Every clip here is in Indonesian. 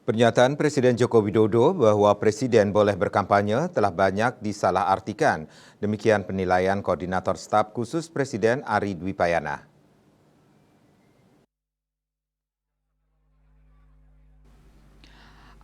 Pernyataan Presiden Joko Widodo bahwa Presiden boleh berkampanye telah banyak disalahartikan. Demikian penilaian Koordinator Staf Khusus Presiden Ari Dwipayana.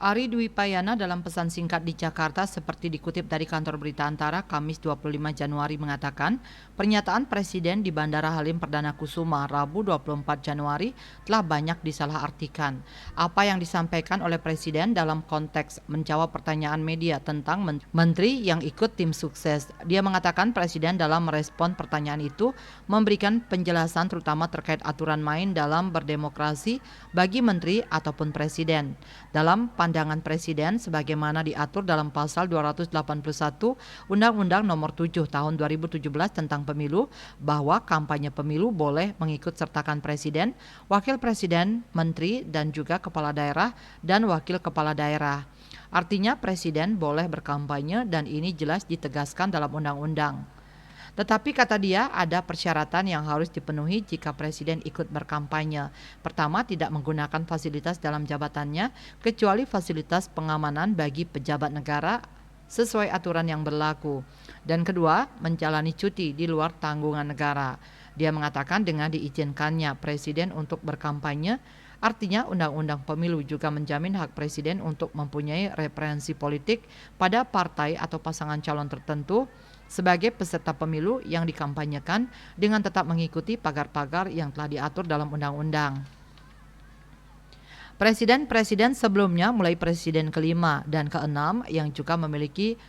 Ari Dwipayana dalam pesan singkat di Jakarta seperti dikutip dari kantor berita Antara Kamis 25 Januari mengatakan, pernyataan Presiden di Bandara Halim Perdana Kusuma Rabu 24 Januari telah banyak disalahartikan. Apa yang disampaikan oleh Presiden dalam konteks menjawab pertanyaan media tentang menteri yang ikut tim sukses. Dia mengatakan Presiden dalam merespon pertanyaan itu memberikan penjelasan terutama terkait aturan main dalam berdemokrasi bagi menteri ataupun Presiden. Dalam pandangan Presiden sebagaimana diatur dalam pasal 281 Undang-Undang Nomor 7 Tahun 2017 tentang Pemilu bahwa kampanye pemilu boleh mengikut sertakan Presiden, Wakil Presiden, Menteri dan juga Kepala Daerah dan Wakil Kepala Daerah. Artinya Presiden boleh berkampanye dan ini jelas ditegaskan dalam undang-undang. Tetapi kata dia ada persyaratan yang harus dipenuhi jika Presiden ikut berkampanye. Pertama, tidak menggunakan fasilitas dalam jabatannya kecuali fasilitas pengamanan bagi pejabat negara sesuai aturan yang berlaku. Dan kedua, menjalani cuti di luar tanggungan negara. Dia mengatakan dengan diizinkannya Presiden untuk berkampanye, artinya Undang-Undang Pemilu juga menjamin hak Presiden untuk mempunyai referensi politik pada partai atau pasangan calon tertentu sebagai peserta pemilu yang dikampanyekan dengan tetap mengikuti pagar-pagar yang telah diatur dalam undang-undang. Presiden-presiden sebelumnya mulai presiden kelima dan keenam yang juga memiliki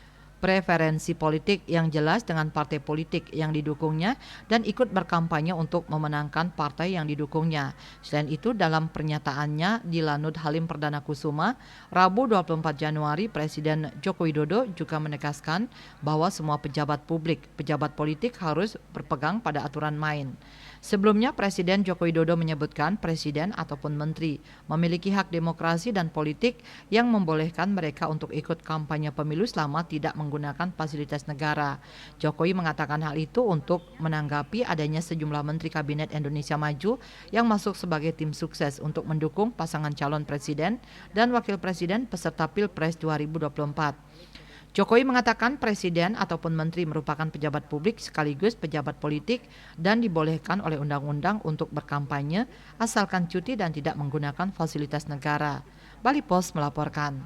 preferensi politik yang jelas dengan partai politik yang didukungnya dan ikut berkampanye untuk memenangkan partai yang didukungnya. Selain itu dalam pernyataannya di Lanut Halim Perdana Kusuma, Rabu 24 Januari, Presiden Joko Widodo juga menegaskan bahwa semua pejabat publik, pejabat politik harus berpegang pada aturan main. Sebelumnya Presiden Joko Widodo menyebutkan Presiden ataupun Menteri memiliki hak demokrasi dan politik yang membolehkan mereka untuk ikut kampanye pemilu selama tidak menggunakan fasilitas negara. Jokowi mengatakan hal itu untuk menanggapi adanya sejumlah Menteri Kabinet Indonesia Maju yang masuk sebagai tim sukses untuk mendukung pasangan calon Presiden dan Wakil Presiden peserta Pilpres 2024. Jokowi mengatakan Presiden ataupun Menteri merupakan pejabat publik sekaligus pejabat politik dan dibolehkan oleh undang-undang untuk berkampanye asalkan cuti dan tidak menggunakan fasilitas negara. Bali Post melaporkan.